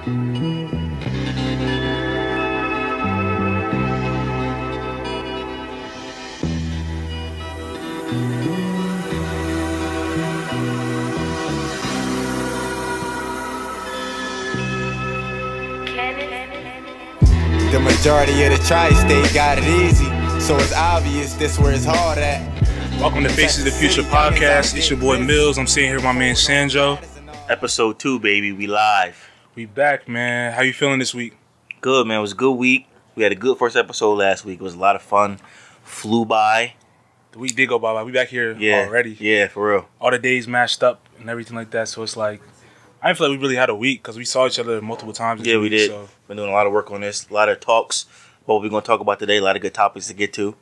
The majority of the tri-state got it easy, so it's obvious this where it's hard at. Welcome to Faces of the Future podcast. It's your boy Millz. I'm sitting here with my man Shan. Episode 2, baby. We live. We back, man. How you feeling this week? Good, man. It was a good week. We had a good first episode last week. It was a lot of fun. Flew by. The week did go by. We back here already. Yeah, for real. All the days matched up and everything like that. So it's like, I didn't feel like we really had a week because we saw each other multiple times. Yeah, we week, did. So. Been doing a lot of work on this. A lot of talks. What we're going to talk about today. A lot of good topics to get to.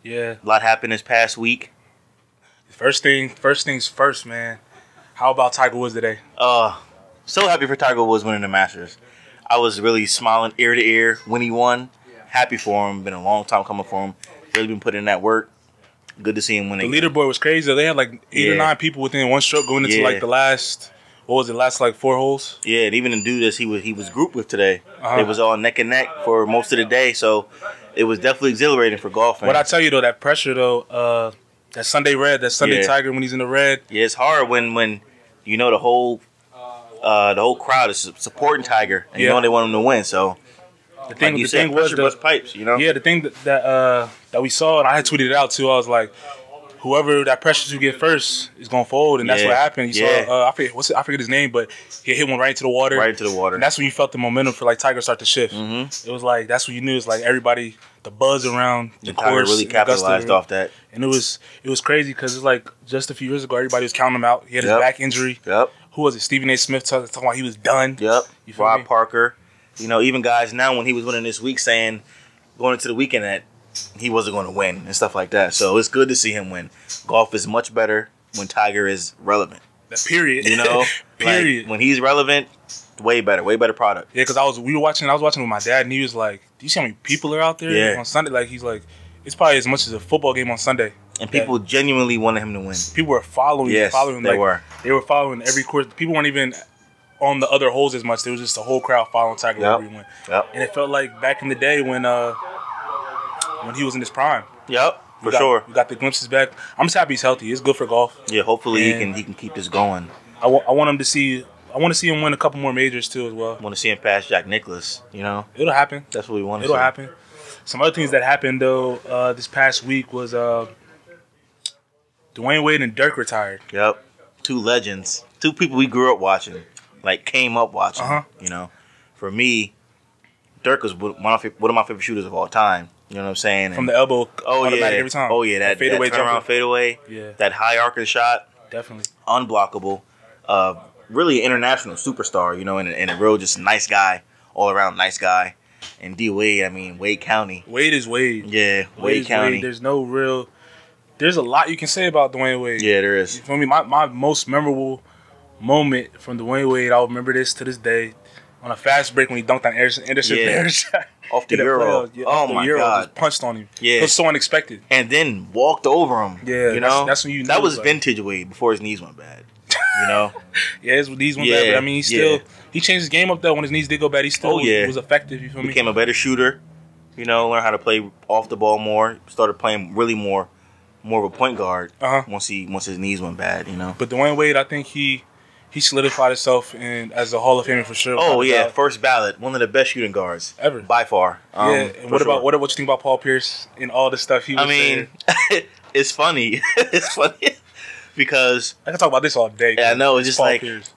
Yeah. A lot happened this past week. First things first, man. How about Tiger Woods today? So happy for Tiger Woods winning the Masters. I was really smiling ear to ear when he won. Happy for him. Been a long time coming for him. Really been putting in that work. Good to see him win. The leaderboard was crazy. They had like 8 or 9 people within one stroke going into like the last. What was it? Last like 4 holes. Yeah, and even the dude that he was grouped with today, They was all neck and neck for most of the day. So it was definitely exhilarating for golf fans. What I tell you though, that pressure though, that Sunday red, that Sunday Tiger when he's in the red. Yeah, it's hard when you know the whole crowd is supporting Tiger, and you know they want him to win. So the thing was the pipes, you know. Yeah, the thing that we saw, and I had tweeted it out too. I was like, whoever that pressure to get first is gonna fold, and that's what happened. You saw, I forget his name, but he hit one right into the water. Right into the water. And that's when you felt the momentum for like Tiger start to shift. Mm-hmm. It was like that's when you knew it's like everybody, the buzz around the course, Tiger really capitalized off that. And it was crazy because it's like just a few years ago, everybody was counting him out. He had his back injury. Yep. Who was it? Stephen A. Smith talking about he was done. Yep. You feel Rob me? Parker. You know, even guys now when he was winning this week saying going into the weekend that he wasn't going to win and stuff like that. So it's good to see him win. Golf is much better when Tiger is relevant. Period. You know? Period. Like, when he's relevant, way better product. Yeah, because I was watching with my dad, and he was like, "Do you see how many people are out there on Sunday?" Like he's like, "It's probably as much as a football game on Sunday." And people genuinely wanted him to win. People were following. Yes, following. They were. They were following every course. People weren't even on the other holes as much. There was just a whole crowd following Tiger wherever he went. Yep. And it felt like back in the day when he was in his prime. Yep, for sure. We got the glimpses back. I'm just happy he's healthy. It's good for golf. Yeah, hopefully he can keep this going. I want him to see. I want to see him win a couple more majors too as well. I want to see him pass Jack Nicklaus. You know, it'll happen. That's what we want to see. It'll happen. Some other things that happened though this past week was Dwyane Wade and Dirk retired. Yep, 2 legends, 2 people we grew up watching, like came up watching. You know, for me, Dirk was one of my favorite shooters of all time. You know what I'm saying? From the elbow, every time. Oh yeah, that turnaround fadeaway. Yeah, that high arcing shot, definitely unblockable. Really an international superstar. You know, and a real just nice guy, all around nice guy. And D Wade, I mean Wade County. Wade is Wade. Yeah, Wade County. Wade. There's a lot you can say about Dwyane Wade. Yeah, there is. You feel me? My most memorable moment from Dwyane Wade, I'll remember this to this day. On a fast break when he dunked on Anderson shot. Off the Euro. Oh my God. Just punched on him. Yeah. It was so unexpected. And then walked over him. Yeah. You know? That's when you knew. That was vintage Wade before his knees went bad. You know? Yeah, his knees went bad. But I mean, he changed his game up though when his knees did go bad. He still was effective. You feel me? Became a better shooter. You know, learned how to play off the ball more. Started playing really more of a point guard once his knees went bad, you know. But Dwyane Wade, I think he solidified himself as a Hall of Famer for sure. Oh yeah, first ballot, one of the best shooting guards ever by far. And what about what you think about Paul Pierce and all the stuff he was saying? It's funny. It's funny because I can talk about this all day. Yeah, I know. It's just Paul like Pierce.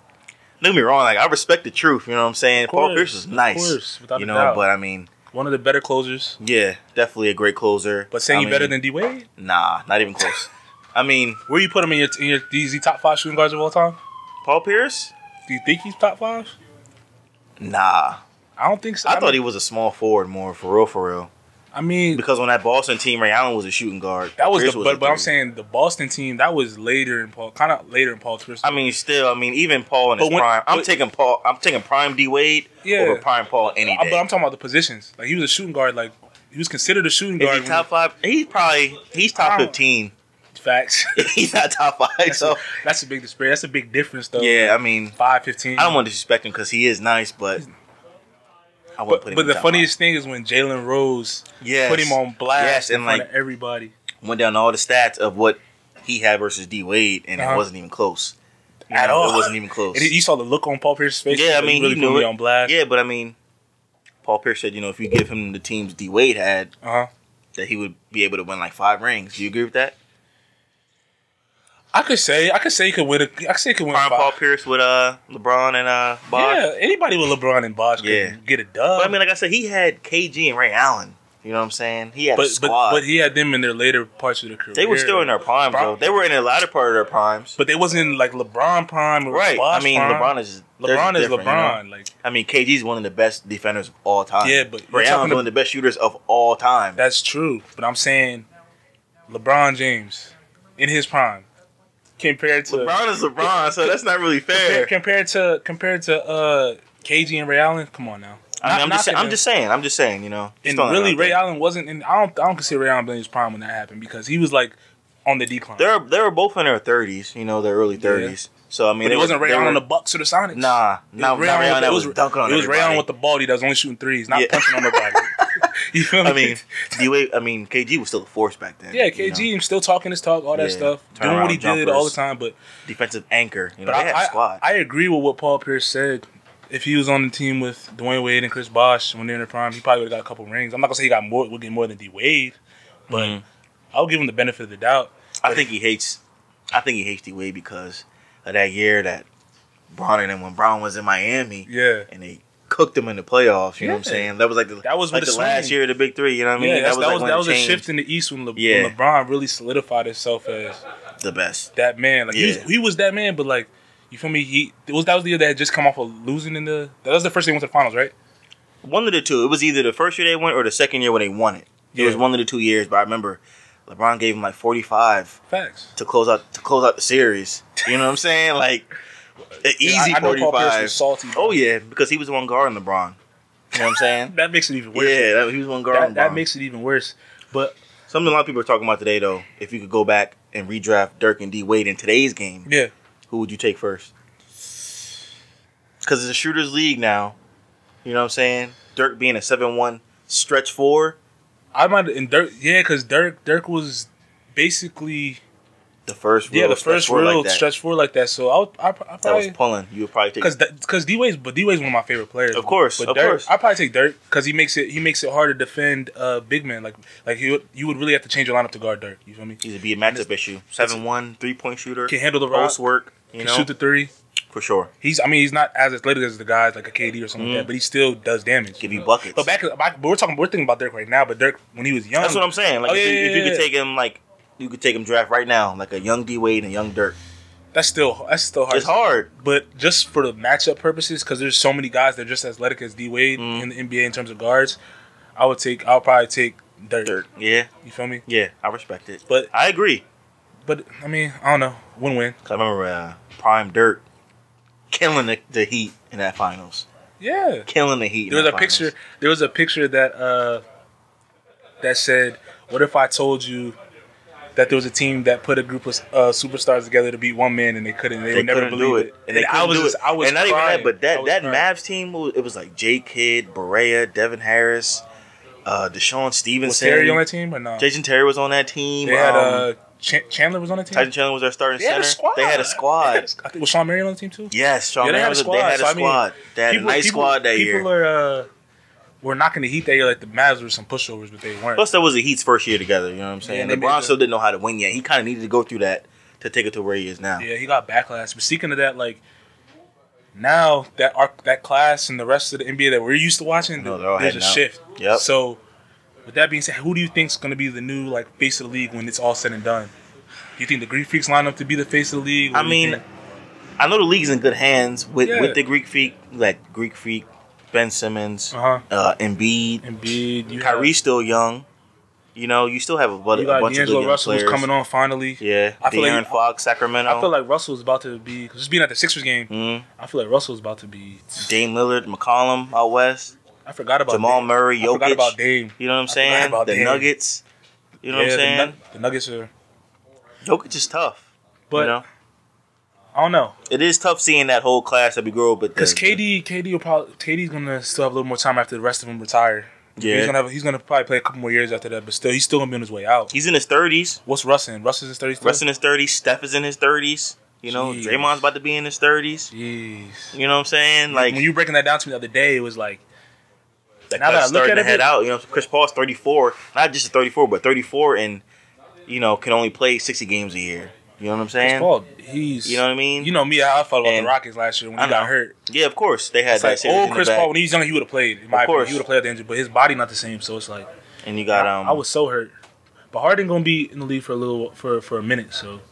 Don't get me wrong. Like I respect the truth. You know what I'm saying? Of course, Paul Pierce is nice. Of course, without you a know, doubt. but I mean, one of the better closers. Yeah, definitely a great closer. But saying he's better than D Wade? Nah, not even close. I mean, where you put him in your DZ top 5 shooting guards of all time? Paul Pierce? Do you think he's top 5? Nah, I don't think so. I thought he was a small forward more, for real. I mean, because on that Boston team, Ray Allen was a shooting guard. That was but I'm saying the Boston team that was later in Paul Pierce. I mean, even Paul in his prime. I'm taking prime D Wade over prime Paul any day. But I'm talking about the positions. Like he was a shooting guard. Like he was considered a shooting guard. Is he top 5? He's top 15. Facts. He's not top 5. So that's a big disparity. That's a big difference, though. Yeah, I mean, 5'15". I don't want to disrespect him because he is nice, but But the funniest thing is when Jalen Rose put him on blast in front of everybody. Went down all the stats of what he had versus D Wade, and it wasn't even close. At all. It wasn't even close. And you saw the look on Paul Pierce's face. Yeah, I mean, really he knew put it. me on blast. Yeah, but I mean, Paul Pierce said, if you give him the teams D Wade had, that he would be able to win like 5 rings. Do you agree with that? I could say he could win. I could say he could win. Prime Paul Pierce with LeBron and Bosh. Yeah, anybody with LeBron and Bosh could get a dub. But I mean, like I said, he had KG and Ray Allen. You know what I'm saying? He had a squad. But he had them in their later parts of their career. They were still in their prime, though. They were in the latter part of their primes. But they wasn't like LeBron prime or right. Bosh I mean, prime. LeBron is LeBron. You know? Like, I mean, KG's one of the best defenders of all time. Yeah, but Ray Allen's one of the best shooters of all time. That's true. But I'm saying LeBron James in his prime compared to LeBron is LeBron, so that's not really fair. Compared to KG and Ray Allen, come on now. I'm just saying. And really, Ray Allen wasn't in. I don't consider Ray Allen in his prime when that happened because he was like on the decline. They were both in their 30s, their early 30s. So I mean, but it wasn't Ray Allen on the Bucks or the Sonics. Nah, Ray Allen that was dunking on everybody. It was Ray Allen with the ball. He was only shooting threes, not punching on nobody. You feel me? KG was still a force back then. Yeah, KG still talking his talk, all that stuff, doing what he did all the time. But defensive anchor, but they had a squad. I agree with what Paul Pierce said. If he was on the team with Dwyane Wade and Chris Bosh when they're in their prime, he probably would have got a couple rings. I'm not gonna say would get more than D Wade, but I'll give him the benefit of the doubt. I think he hates D Wade because of that year that Bron and when Bron was in Miami, and they cooked him in the playoffs. You know what I'm saying? That was like the last year of the Big Three. You know what I mean? Yeah, that was a shift in the East when LeBron really solidified himself as the best. That man, like he was that man, but like. You feel me? That was the year that had just come off of losing that was the first year they went to the finals, right? One of the two. It was either the first year they went or the second year when they won it. It was one of the 2 years, but I remember LeBron gave him like 45 facts to close out the series. You know what I'm saying? Like an easy 45. Was salty, oh yeah, because he was the one guarding LeBron. You know what I'm saying? That makes it even worse. Yeah, he was one guarding LeBron. That makes it even worse. But something a lot of people are talking about today, though, if you could go back and redraft Dirk and D Wade in today's game, who would you take first? Because it's a shooter's league now. You know what I'm saying? Dirk being a 7-1 stretch 4. Because Dirk was basically the first real stretch 4 like that. So I probably that was pulling. You would probably take because D Wade's one of my favorite players. Of course, but Dirk, I'd probably take Dirk because he makes it hard to defend big men. Like you would really have to change your lineup to guard Dirk. You feel me? He'd be a matchup issue. 7-1 3-point shooter. Can handle the post work. Can shoot the 3. For sure. He's not as athletic as the guys like a KD or something like that, but he still does damage. Give you buckets. But we're thinking about Dirk right now, but Dirk when he was young. That's what I'm saying. Like if you could take him you could take him draft right now, like a young D Wade and a young Dirk. That's still hard. It's hard. But just for the matchup purposes, because there's so many guys that are just as athletic as D Wade in the NBA in terms of guards, I'll probably take Dirk. Yeah. You feel me? Yeah, I respect it. But I agree. But I mean, I don't know. Win-win. I remember prime Dirk killing the Heat in that finals. Yeah, killing the Heat. There was a picture that said, "What if I told you that there was a team that put a group of superstars together to beat one man and they couldn't? They would never believe it." And I was and not crying. even that, but that Mavs team, it was like J Kidd, Barea, Devin Harris, Deshaun Stevenson. Was Terry on that team or no? Jason Terry was on that team. They had Chandler was on the team. Tyson Chandler was their starting center. They had a squad. I think was Sean Marion on the team too. Yes, Sean Marion. They had a squad. They had a nice squad that year. People were knocking the Heat that year like the Mavs were some pushovers, but they weren't. Plus, that was the Heat's first year together. You know what I'm saying? LeBron still didn't know how to win yet. He kind of needed to go through that to take it to where he is now. Yeah, he got backlash. But speaking of that, like now that class and the rest of the NBA that we're used to watching, there's a shift. Yep. So. With that being said, who do you think is going to be the new face of the league when it's all said and done? Do you think the Greek Freaks line up to be the face of the league? I mean, I know the league's in good hands with the Greek Freak, like Greek Freak, Ben Simmons, Embiid. Kyrie's still young. You know, you still have a bunch of good young D'Angelo Russell players. Was coming on finally. Yeah, De'Aaron Fox, Sacramento. I feel like Russell's about to be, because just being at the Sixers game, I feel like Russell's about to be. Dame Lillard, McCollum out west. I forgot about Jamal Dame. Murray, Jokic. I forgot about Dame. You know what I'm saying? The Dame. Nuggets. You know what I'm saying? The Nuggets are. Jokic is tough. But you know? I don't know. It is tough seeing that whole class that we grew up with. Because KD's gonna still have a little more time after the rest of them retire. Yeah, he's gonna probably play a couple more years after that, but he's still gonna be on his way out. He's in his 30s. What's Russ in? Russ is in his 30s. Russ in his 30s. Steph is in his 30s. You know, Jeez. Draymond's about to be in his 30s. Jeez. You know what I'm saying? Like when you were breaking that down to me the other day, it was like. Now that I look at it, head out. You know, Chris Paul's 34, not just 34, but 34, and can only play 60 games a year. You know what I'm saying? Chris Paul, you know what I mean? You know me, how I felt about the Rockets last year when he got hurt. Yeah, of course they had that. Like, Chris Paul when he was young, he would have played. In my opinion, he would have played at the injury, but his body not the same. So it's like, and you got I was so hurt, but Harden gonna be in the league for a minute. So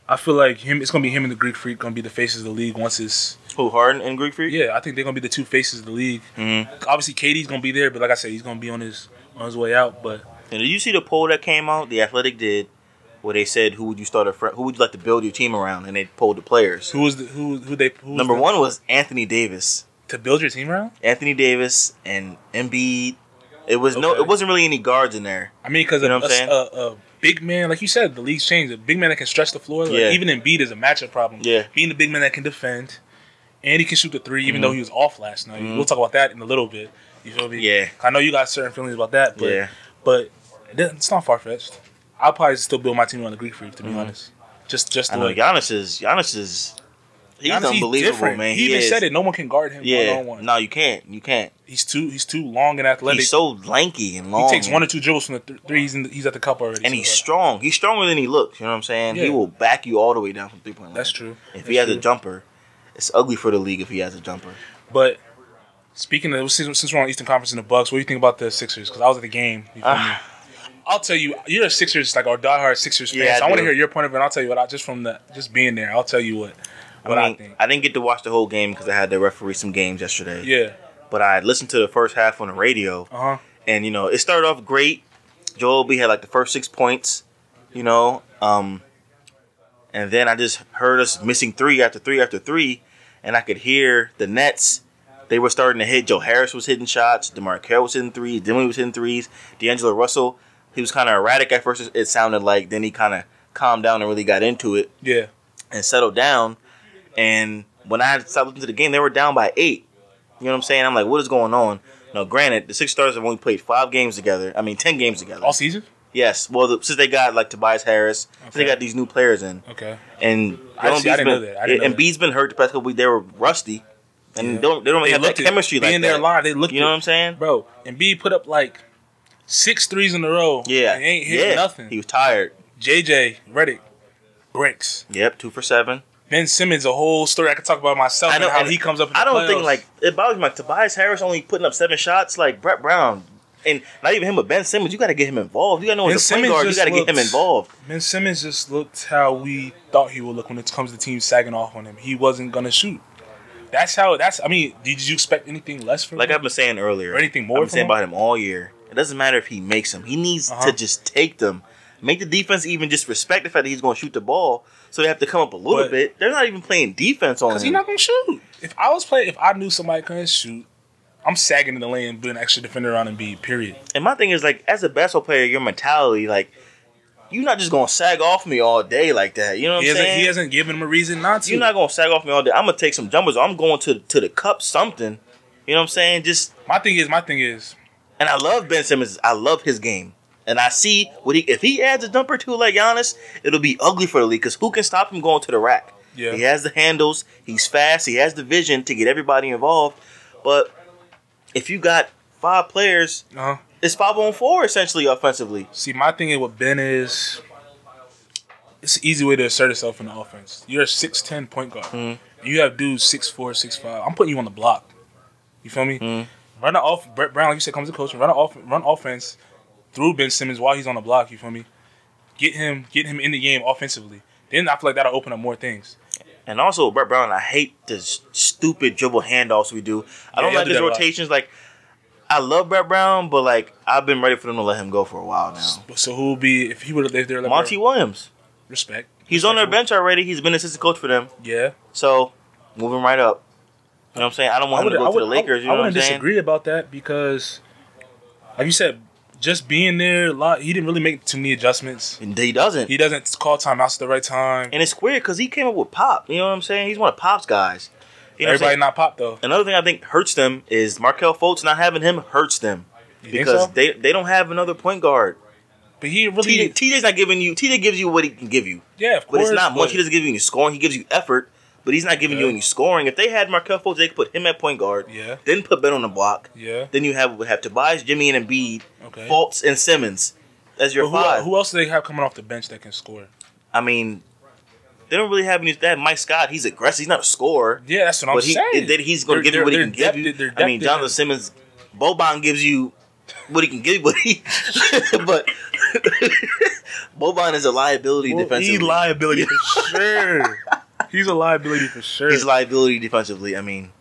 I feel like it's gonna be him and the Greek Freak gonna be the faces of the league once it's. Who, Harden and Greek Freak? Yeah, I think they're gonna be the two faces of the league. Mm-hmm. Obviously, KD's gonna be there, but like I said, he's gonna be on his way out. But and did you see the poll that came out? The Athletic did, where they said who would you like to build your team around, and they polled the players. Who Number one was Anthony Davis to build your team around. Anthony Davis and Embiid. It wasn't really any guards in there. I mean, because a big man, like you said, the league's changed. A big man that can stretch the floor, even Embiid is a matchup problem. Yeah, being the big man that can defend. And he can shoot the three, even though he was off last night. We'll talk about that in a little bit. You feel me? Yeah. I know you got certain feelings about that, but it's not far fetched. I'll probably still build my team on the Greek Freak, to be honest. Just I know Giannis is he's unbelievable, man. He even said it. No one can guard him one-on-one. No, you can't. He's too long and athletic. He's so lanky and long. He takes one or two dribbles from the three. He's at the cup already. And he's strong. He's stronger than he looks. You know what I'm saying? Yeah. He will back you all the way down from 3-point line. That's true. If he has a jumper. It's ugly for the league if he has a jumper. But speaking of, since we're on Eastern Conference and the Bucks, what do you think about the Sixers? Because I was at the game. You feel me? I'll tell you, you're a Sixers, like our diehard Sixers fan. Yeah, so I want to hear your point of view. And I'll tell you what, just being there, I'll tell you what I think. I didn't get to watch the whole game because I had to referee some games yesterday. Yeah. But I listened to the first half on the radio. And it started off great. Joel B had like the first 6 points. And then I just heard us missing 3 after 3 after 3. And I could hear the Nets. They were starting to hit. Joe Harris was hitting shots. DeMarcus was hitting threes. Dinwiddie was hitting threes. D'Angelo Russell, he was kind of erratic at first, it sounded like. Then he kind of calmed down and really got into it. Yeah. And settled down. And when I started listening to the game, they were down by 8. You know what I'm saying? I'm like, what is going on? Now, granted, the Six Stars have only played 10 games together. All season? Yes. Well, since they got like Tobias Harris, since they got these new players in. Okay. And I didn't know that. Embiid's been hurt the past couple weeks. They were rusty. And they don't really have that chemistry like that. Being there live, they looked. You know what I'm saying? Bro, Embiid put up like 6 threes in a row. Yeah. And ain't hit nothing. He was tired. JJ Redick, bricks. Yep, 2 for 7. Ben Simmons, a whole story I could talk about myself. I know, and how he comes up in the playoffs. Think like it bothers me. Like Tobias Harris only putting up 7 shots. Like Brett Brown, and not even him, but Ben Simmons. You got to get him involved. You got to know as a point guard. You got to get him involved. Ben Simmons just looked how we thought he would look when it comes to teams sagging off on him. He wasn't gonna shoot. I mean, did you expect anything less from him? Like I've been saying earlier, or anything more? I've been saying about him all year. It doesn't matter if he makes them. He needs to just take them. Make the defense even just respect the fact that he's going to shoot the ball. So they have to come up a little bit. They're not even playing defense on him. Because he's not going to shoot. If I knew somebody couldn't shoot, I'm sagging in the lane and putting an extra defender around Embiid, period. And my thing is, like, as a basketball player, your mentality, like, you're not just going to sag off me all day like that. You know what I'm saying? He hasn't given him a reason not to. You're not going to sag off me all day. I'm going to take some jumpers. I'm going to the cup something. You know what I'm saying? Just My thing is. And I love Ben Simmons. I love his game. And I see if he adds a jumper to like Giannis, it'll be ugly for the league because who can stop him going to the rack? Yeah. He has the handles. He's fast. He has the vision to get everybody involved. But if you got 5 players, it's 5-on-4 essentially offensively. See, my thing with Ben is it's an easy way to assert yourself in the offense. You're a 6'10" point guard. Mm-hmm. You have dudes 6'4", 6'5". I'm putting you on the block. You feel me? Mm-hmm. Run it off. Brett Brown, like you said, comes to coaching. Run offense through Ben Simmons while he's on the block. You feel me? Get him in the game offensively. Then I feel like that'll open up more things. And also, Brett Brown, I hate the stupid dribble handoffs we do. I don't like his rotations. Like, I love Brett Brown, but like I've been ready for them to let him go for a while now. So who would be if he would have there? Monty Williams. Respect. He's on their bench already. He's been assistant coach for them. Yeah. So moving right up. You know what I'm saying? I don't want him to go to the Lakers. You know what I'm saying? I wouldn't disagree about that because, like you said, just being there, he didn't really make too many adjustments. And he doesn't. He doesn't call timeouts at the right time. And it's weird because he came up with Pop. You know what I'm saying? He's one of Pop's guys. You know Everybody not Pop, though. Another thing I think hurts them is Markelle Fultz. Not having him hurts them. Because they don't have another point guard. But he really... TJ's not giving you... TJ gives you what he can give you. Yeah, of course. But it's not much. He doesn't give you any scoring. He gives you effort. But he's not giving you any scoring. If they had Markelle Fultz, they could put him at point guard. Yeah. Then put Ben on the block. Yeah. Then you would have Tobias, Jimmy, and Embiid. Okay. Fultz and Simmons as your five. Who else do they have coming off the bench that can score? I mean, they don't really have any. They have Mike Scott. He's aggressive. He's not a scorer. Yeah, that's what I'm saying. He's going to give you what he can give you. I mean, Jonathan Simmons, Boban gives you what he can give you, but Boban is a liability defensively. He's liability for sure. He's a liability for sure. He's a liability defensively. I mean,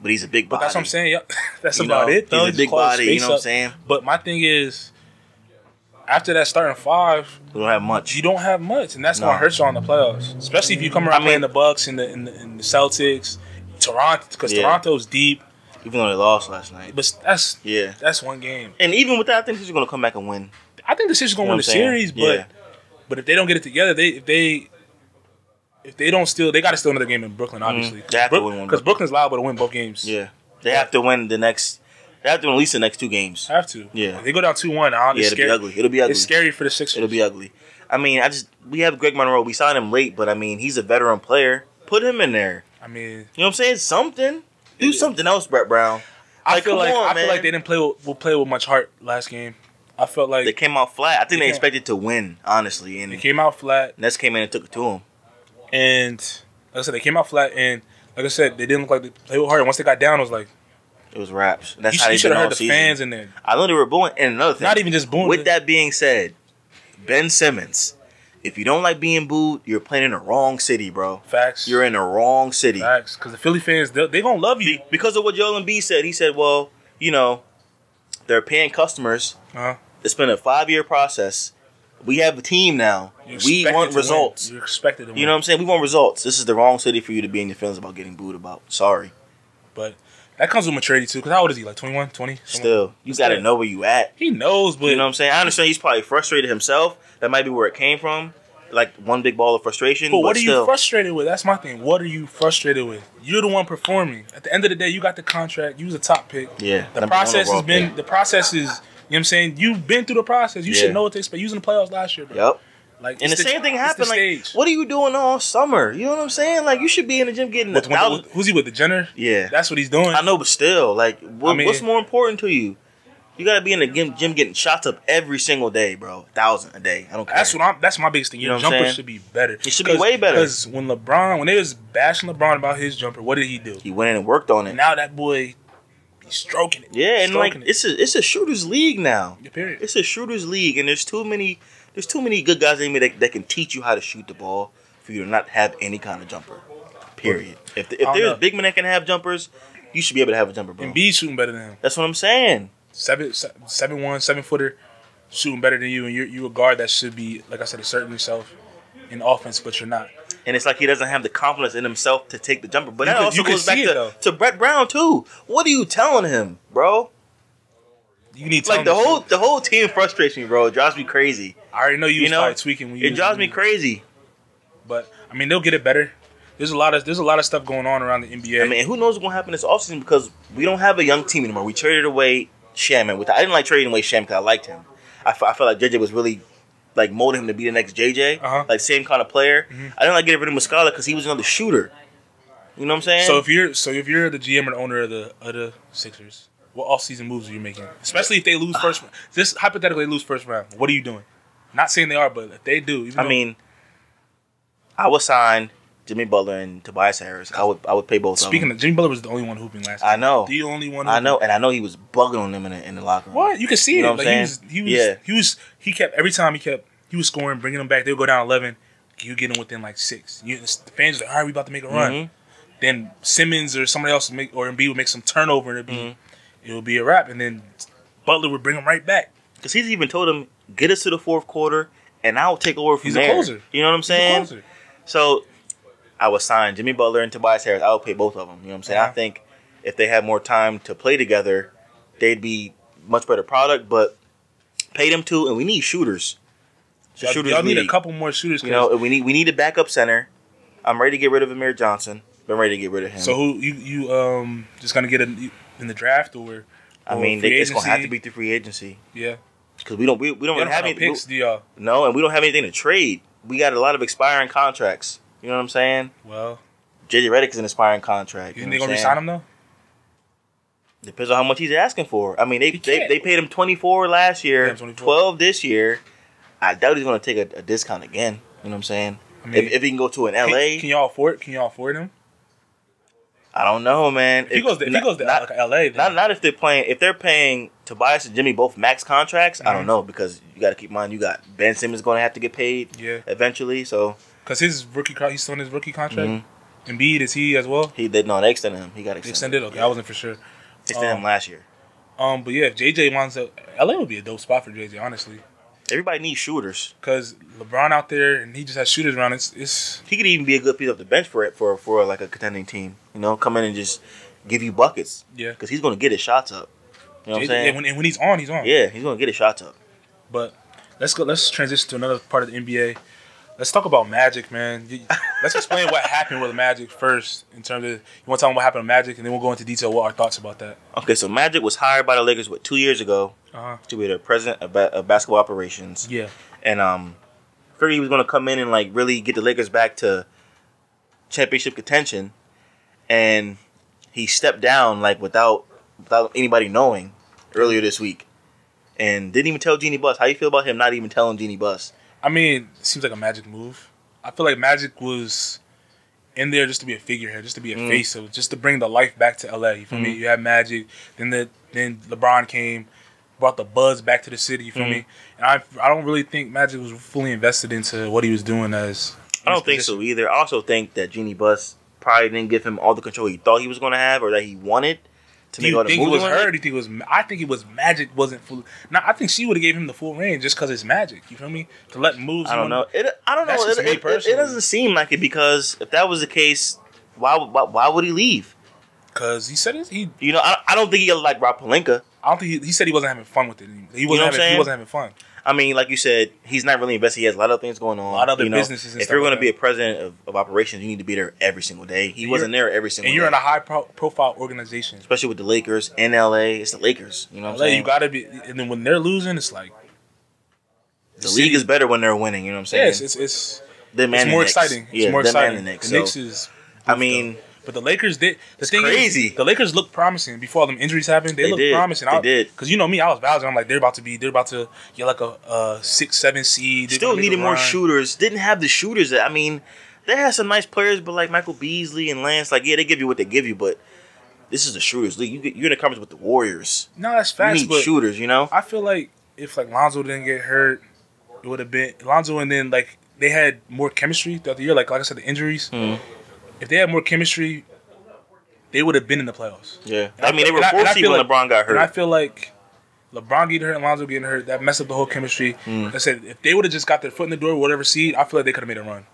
but he's a big body. But that's what I'm saying. Yeah, that's about it, though. He's a big body. You know what I'm saying? But my thing is, after that starting five, you don't have much. You don't have much, and that's going to hurt you on the playoffs. Especially if you come around playing the Bucks and the Celtics, Toronto, because Toronto's deep. Even though they lost last night. But that's one game. And even with that, I think they're going to come back and win. I think the Sixers going to win the series, but if they don't get it together, if they don't steal, they got to steal another game in Brooklyn, obviously. They have to win one. Because Brooklyn's liable to win both games. Yeah. They have to win the next. They have to win at least the next two games. Have to. Yeah. If they go down 2-1, it'll be ugly. It'll be ugly. It's scary for the Sixers. It'll be ugly. I mean, we have Greg Monroe. We signed him late, but I mean, he's a veteran player. Put him in there. I mean, you know what I'm saying? Something. Do something else, Brett Brown. I feel like they didn't play with much heart last game. I felt like they came out flat. I think they expected to win, honestly. And they came out flat. Nets came in and took it to them. And like I said, they came out flat. And like I said, they didn't look like they played with heart. And once they got down, it was like it was raps. That's how you they should have heard the season. fans in there. I know they were booing. And another thing, not even just booing. With that being said, Ben Simmons. If you don't like being booed, you're playing in the wrong city, bro. Facts. You're in the wrong city. Facts. Because the Philly fans, they're going to love you. Because of what Joel Embiid said. He said, well, you know, they're paying customers. It's been a 5-year process. We have a team now. We want results. You're expected to win. You know what I'm saying? We want results. This is the wrong city for you to be in your feelings about getting booed about. Sorry. But that comes with maturity, too. Because how old is he? Like 21, 20? Still. You got to know where you at. He knows, but... You know what I'm saying? I understand he's probably frustrated himself. That might be where it came from. Like one big ball of frustration. But what are you frustrated with? That's my thing. What are you frustrated with? You're the one performing. At the end of the day, you got the contract. You was a top pick. Yeah. The process is, you know what I'm saying? You've been through the process. You should know what to expect. You was in the playoffs last year, bro. Yep. Like, and the same thing happened. Like, what are you doing all summer? You know what I'm saying? Like, you should be in the gym getting who's he with, the Jenner? Yeah. That's what he's doing. I know, but still, like, what's more important to you? You gotta be in the gym getting shots up every single day, bro. 1,000 a day. I don't care. That's my biggest thing. Your jumper should be better. It should be way better. Because when they was bashing LeBron about his jumper, what did he do? He went in and worked on it. And now that boy, he's stroking it. Yeah, and like it's a shooter's league now. Yeah, period. It's a shooter's league, and there's too many good guys in me that can teach you how to shoot the ball for you to not have any kind of jumper. Period. If there's big men that can have jumpers, you should be able to have a jumper, bro. And Embiid shooting better than him. That's what I'm saying. 7'1", 7-footer, shooting better than you, and you're a guard that should be, like I said, asserting yourself in offense, but you're not. And it's like he doesn't have the confidence in himself to take the jumper. But that also goes back to Brett Brown too. What are you telling him, bro? You need like the whole team frustrates me, bro. It drives me crazy. I already know you was probably tweaking when you. It drives me crazy. But I mean, they'll get it better. There's a lot of stuff going on around the NBA. I mean, who knows what's gonna happen this offseason because we don't have a young team anymore. We traded away Shaman. I didn't like trading away Shaman because I liked him. I felt like JJ was really like molding him to be the next JJ, like same kind of player. Mm-hmm. I didn't like getting rid of Muscala because he was another shooter. You know what I'm saying? So if you're the GM or the owner of the Sixers, what off-season moves are you making? Especially if they lose first round. Just hypothetically lose first round. What are you doing? Not saying they are, but if they do, I mean, I would sign Jimmy Butler and Tobias Harris. I would pay both. Speaking of Jimmy Butler was the only one hooping last. I know. The only one. I know, and I know he was bugging on them in the locker room. What? You can see you know it. What like I'm saying? He kept every time he was scoring, bringing them back. They would go down 11. You get them within like 6. The fans were like, all right, we about to make a run. Mm-hmm. Then Simmons or somebody else or Embiid would make some turnover and it would be a wrap. And then Butler would bring them right back. Because he's even told him, get us to the fourth quarter and I'll take over from there. He's a closer. You know what I'm saying? He's a closer. So I would sign Jimmy Butler and Tobias Harris. I would pay both of them. You know what I'm saying? I think if they had more time to play together, they'd be much better product. But Paid him to, and we need shooters. Y'all need a couple more shooters. You know, we need a backup center. I'm ready to get rid of Amir Johnson. I'm ready to get rid of him. So who you just gonna get in the draft or? I mean, it's gonna have to be through free agency. Yeah, because we don't really have any picks, do y'all? No, and we don't have anything to trade. We got a lot of expiring contracts. You know what I'm saying? Well, JJ Redick is an expiring contract. You think they're gonna resign him though? Depends on how much he's asking for. I mean, they paid him 24 last year, 12 this year. I doubt he's gonna take a discount again. You know what I'm saying? I mean, if he can go to an LA, can y'all afford? Can y'all afford him? I don't know, man. If he goes to LA, then. Not if they're playing. If they're paying Tobias and Jimmy both max contracts, I don't know, because you got to keep in mind you got Ben Simmons going to have to get paid. Eventually. So because he's still in his rookie contract. Embiid, is he as well? They extended him. He got extended. Okay, I wasn't for sure. They extended him last year. But yeah, if JJ wants to, LA would be a dope spot for JJ, honestly. Everybody needs shooters. Because LeBron out there and he just has shooters around. It's he could even be a good piece off the bench for like a contending team. You know, come in and just give you buckets. Yeah, because he's going to get his shots up. You know what I'm saying? And when he's on, he's on. Yeah, he's going to get his shots up. But let's transition to another part of the NBA. Let's talk about Magic, man. Let's explain what happened with Magic first. In terms of, you want to tell them what happened with Magic, and then we'll go into detail what our thoughts about that. Okay, so Magic was hired by the Lakers 2 years ago to be the president of basketball operations. Yeah, and figured he was going to come in and like really get the Lakers back to championship contention, and he stepped down like without anybody knowing earlier this week, and didn't even tell Jeanie Buss. How you feel about him not even telling Jeanie Buss? I mean, it seems like a Magic move. I feel like Magic was in there just to be a figurehead, just to be a face of, just to bring the life back to LA. You feel me? You had Magic, then LeBron came, brought the buzz back to the city. You feel me? And I don't really think Magic was fully invested into what he was doing as. I don't think so either. I also think that Jeanie Buss probably didn't give him all the control he thought he was going to have or that he wanted. Do you think it was her? Do you think it was? I think it was Magic wasn't full. Now I think she would have gave him the full range just because it's Magic. You feel me? To let moves. I don't know. I don't know. It doesn't seem like it, because if that was the case, why would he leave? Because he said he. You know, I don't think he like Rob Pelinka. I don't think he said he wasn't having fun with it. He wasn't having fun. I mean, like you said, he's not really invested. He has a lot of things going on. A lot of other businesses. If you're going to be a president of operations, you need to be there every single day. He wasn't there every single day. And you're in a high-profile organization. Especially with the Lakers in L.A. It's the Lakers. You know what I'm saying? You got to be. And then when they're losing, it's like... The league is better when they're winning. You know what I'm saying? Yes, it's more exciting. It's more exciting. The Knicks is... I mean... But the Lakers did. The thing crazy. Is, the Lakers looked promising before all them injuries happened. They looked promising. They did. Because you know me, I was vouching. I'm like, they're about to get like a 6-7 seed. Still needed more shooters. Didn't have the shooters. I mean, they had some nice players, but like Michael Beasley and Lance, like, yeah, they give you what they give you, but this is the shooters league. You're in a conference with the Warriors. No, that's facts. You need shooters, you know? I feel like if like Lonzo didn't get hurt, it would have been Lonzo, and then like they had more chemistry throughout the year. Like I said, the injuries. If they had more chemistry, they would have been in the playoffs. Yeah. I mean, they were 4 seed when LeBron got hurt. And I feel like LeBron getting hurt and Lonzo getting hurt, that messed up the whole chemistry. I said, if they would have just got their foot in the door, whatever seed, I feel like they could have made a run.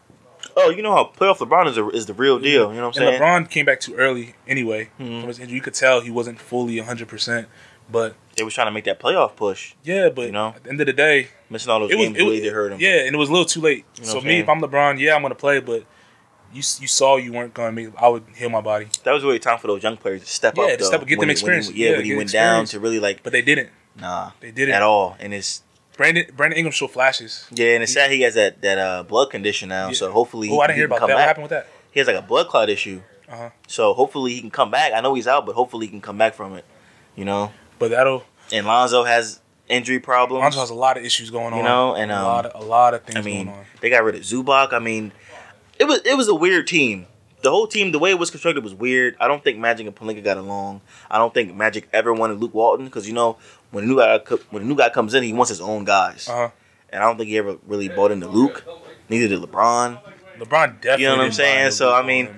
Oh, you know how playoff LeBron is the real deal. You know what I'm saying? LeBron came back too early anyway. From his injury. You could tell he wasn't fully 100%. But they was trying to make that playoff push. Yeah, but at the end of the day, missing all those games really did hurt him. Yeah, and it was a little too late. You know so me, if I'm LeBron, I'm going to play, but... You saw you weren't going to make. I would heal my body. That was really time for those young players to step up. Yeah, to get them experience. When he went down to really like. But they didn't. Nah, they didn't at all. And it's Brandon Ingram showed flashes. Yeah, and it's sad he has that blood condition now. Yeah. So hopefully, I didn't hear about that. What happened with that? He has like a blood clot issue. So hopefully he can come back. I know he's out, but hopefully he can come back from it. You know. But that'll. And Lonzo has injury problems. Lonzo has a lot of issues going on. You know, and a lot of things going on. They got rid of Zubac. I mean, it was a weird team. The whole team, the way it was constructed was weird. I don't think Magic and Pelinka got along. I don't think Magic ever wanted Luke Walton because, you know, when a new guy comes in, he wants his own guys. And I don't think he ever really bought into Luke. Neither did LeBron. LeBron definitely. You know what I'm saying? So, I mean.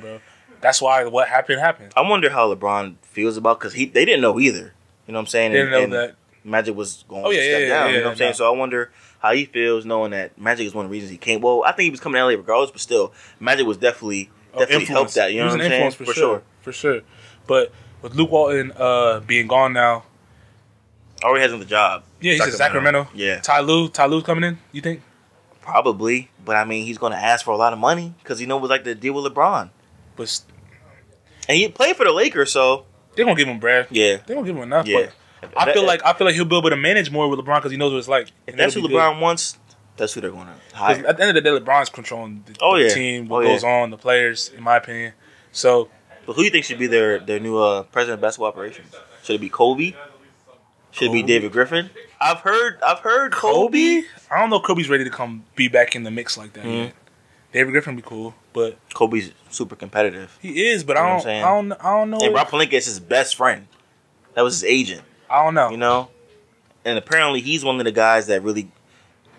That's why what happened. I wonder how LeBron feels about because they didn't know either. You know what I'm saying? They didn't know that. Magic was going to step down. You know what I'm saying? So I wonder how he feels knowing that Magic is one of the reasons he came. Well, I think he was coming to LA regardless, but still, Magic was definitely helped that. You know what I'm saying? For sure. But with Luke Walton being gone now, Already has another job. Yeah, he's in Sacramento. Yeah. Ty Lue coming in, you think? Probably. But, I mean, he's going to ask for a lot of money because he knows like the deal with LeBron. And he played for the Lakers, so... They're going to give him bread. Yeah. They're going to give him enough. Yeah. But I feel like he'll be able to manage more with LeBron because he knows what it's like. If that's who LeBron wants, that's who they're going to hire. At the end of the day, LeBron's controlling the team, what goes on, the players, in my opinion. So... But who do you think should be their new president of basketball operations? Should it be Kobe? Should it be David Griffin? I've heard Kobe. I don't know if Kobe's ready to be back in the mix like that yet. David Griffin would be cool, but Kobe's super competitive. He is, but I don't know. And Rob Pelinka is his best friend. That was his agent. I don't know. You know? And apparently he's one of the guys that really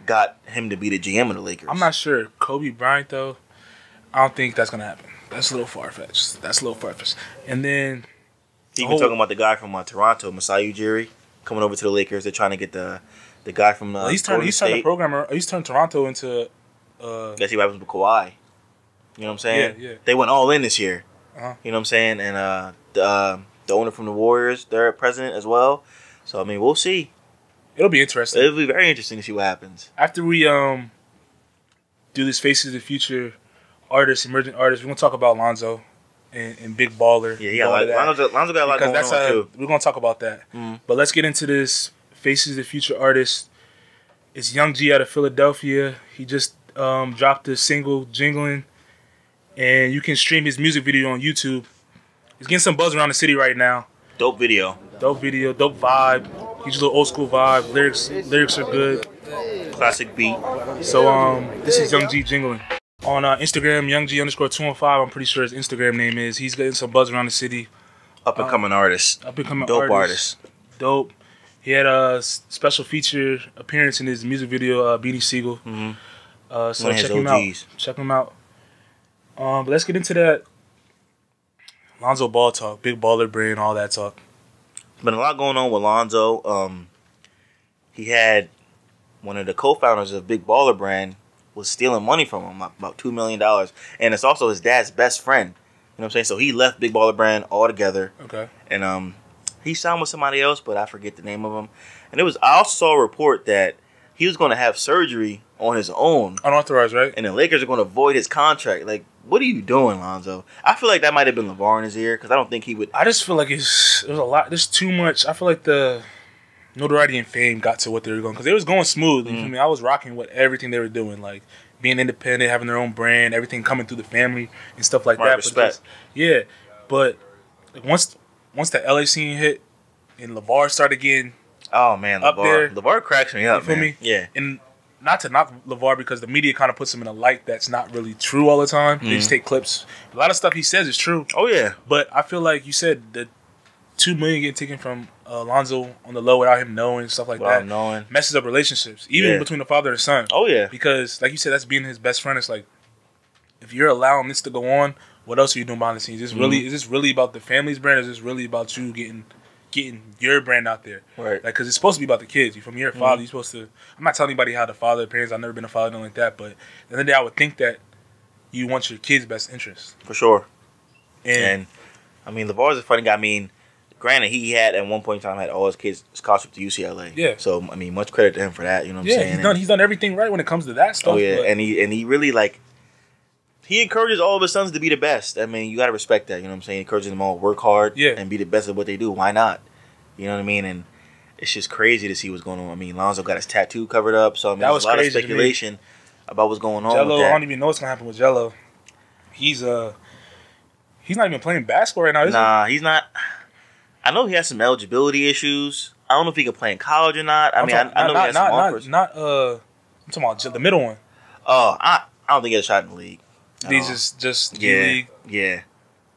got him to be the GM of the Lakers. I'm not sure. Kobe Bryant, though, I don't think that's going to happen. That's a little far-fetched. And then... You've been talking about the guy from Toronto, Masai Ujiri, coming over to the Lakers. They're trying to get the guy from he's turned the programmer. He's turned Toronto into... Let's see what happens with Kawhi. You know what I'm saying? Yeah. They went all in this year. Uh-huh. You know what I'm saying? And the owner from the Warriors, they're president as well. So, I mean, we'll see. It'll be interesting. It'll be very interesting to see what happens. After we do this Faces of the Future artists, emerging artists, we're going to talk about Lonzo and Big Baller. Yeah, Lonzo got a lot going on, too. We're going to talk about that. Mm-hmm. But let's get into this Faces of the Future artists. It's Young G out of Philadelphia. He just dropped a single, Jingling, and you can stream his music video on YouTube. He's getting some buzz around the city right now. Dope video, dope vibe. He's a little old school vibe. Lyrics are good. Classic beat. So this is Young G Jingling. On Instagram, YoungG_215. I'm pretty sure his Instagram name is. He's getting some buzz around the city. Up and coming artist. Dope artist. Dope. He had a special feature appearance in his music video, Beanie Siegel. Mm-hmm. So check him out. But let's get into that Lonzo Ball talk, big baller brain, all that talk. Been a lot going on with Lonzo. He had one of the co-founders of Big Baller Brand was stealing money from him, about $2 million. And it's also his dad's best friend. You know what I'm saying? So he left Big Baller Brand altogether. Okay. And he signed with somebody else, but I forget the name of him. And I also saw a report that he was going to have surgery on his own. Unauthorized, right? And the Lakers are going to void his contract. Like, what are you doing, Lonzo? I feel like that might have been LeVar in his ear because I don't think he would. I just feel like there's a lot. There's too much. I feel like the notoriety and fame got to what they were going because they was going smooth. You feel me? I was rocking with everything they were doing, like being independent, having their own brand, everything coming through the family and stuff like that. Respect. But like once the LA scene hit and LeVar started getting up there, LeVar cracks me up. You feel me? Yeah. And not to knock LeVar because the media kind of puts him in a light that's not really true all the time. They just take clips. A lot of stuff he says is true. Oh yeah. But I feel like you said the $2 million getting taken from Lonzo on the low without him knowing, stuff like that. Messes up relationships, even between the father and son. Oh yeah. Because like you said, that's being his best friend. It's like if you're allowing this to go on, what else are you doing behind the scenes? Is this really about the family's brand? Or is this really about you getting your brand out there? Right. Like, because it's supposed to be about the kids. You from your father, you're supposed to. I'm not telling anybody how to father parents. I've never been a father, nothing like that. But at the end of the day, I would think that you want your kids' best interest. For sure. And I mean, LeVar's a funny guy. I mean, granted, he had at one point in time had all his kids scholarship to UCLA. Yeah. So I mean, much credit to him for that. You know what I'm saying? Yeah, he's done everything right when it comes to that stuff. Oh yeah, and he really like. He encourages all of his sons to be the best. I mean, you got to respect that. You know what I'm saying? He encourages them all to work hard and be the best at what they do. Why not? You know what I mean? And it's just crazy to see what's going on. I mean, Lonzo got his tattoo covered up. So, I mean, there's a lot of speculation about what's going on Jello, with that. I don't even know what's going to happen with Jello. He's not even playing basketball right now, is he? Nah, he's not. I know he has some eligibility issues. I don't know if he can play in college or not. I know he has some offers. I'm talking about the middle one. Oh, I don't think he has a shot in the league. He's just league. Yeah.